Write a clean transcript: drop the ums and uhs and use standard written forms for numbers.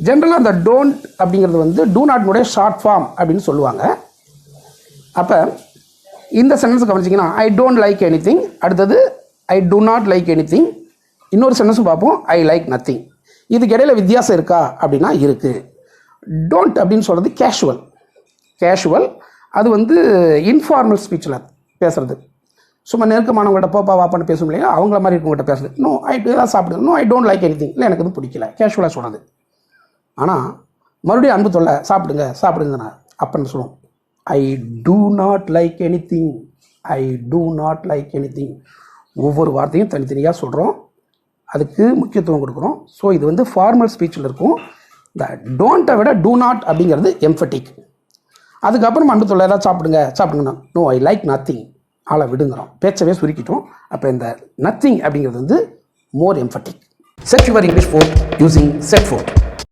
ஜென்ரலாக அந்த டோன்ட் அப்படிங்கிறது வந்து டூ நாட்னுடைய ஷார்ட் ஃபார்ம் அப்படின்னு சொல்லுவாங்க. அப்போ இந்த சென்டென்ஸ் கவனிச்சிங்கன்னா I don't like anything, அடுத்தது I do not like anything, இன்னொரு சென்டென்ஸும் பார்ப்போம் ஐ லைக் நத்திங். இதுக்கு இடையில வித்தியாசம் இருக்கா அப்படின்னா இருக்குது. டோன்ட் அப்படின்னு சொல்கிறது கேஷுவல், அது வந்து இன்ஃபார்மல் ஸ்பீச்சில் பேசுகிறது. சும்மா நெருக்கமானவங்கள்ட்ட போப்பா வாப்பான்னு பேசும் இல்லையா, அவங்கள மாதிரி இருக்கவங்கள்ட்ட பேசுறது. நோ ஏதாவது சாப்பிடுங்க, no I don't like anything, இல்லை எனக்கு எதுவும் பிடிக்கல, கேஷுவலாக சொன்னது. ஆனால் மறுபடியும் அன்பு தொல்லை சாப்பிடுங்க அப்பன்னு சொல்லுவோம் I do not like anything, I do not like anything. ஒவ்வொரு வார்த்தையும் தனித்தனியாக சொல்கிறோம், அதுக்கு முக்கியத்துவம் கொடுக்குறோம். ஸோ இது வந்து ஃபார்மல் ஸ்பீச்சில் இருக்கும். இந்த டோன்ட்டை விட டூ நாட் அப்படிங்கிறது எம்ஃபட்டிக். அதுக்கப்புறம் அன்பு தொல்லை ஏதாவது சாப்பிடுங்கண்ணா நோ ஐ லைக் நத்திங், ஆளை விடுங்கிறோம், பேச்சவே சுருக்கிட்டோம். அப்போ இந்த நத்திங் அப்படிங்கிறது வந்து more emphatic. Set your English forte using set fort.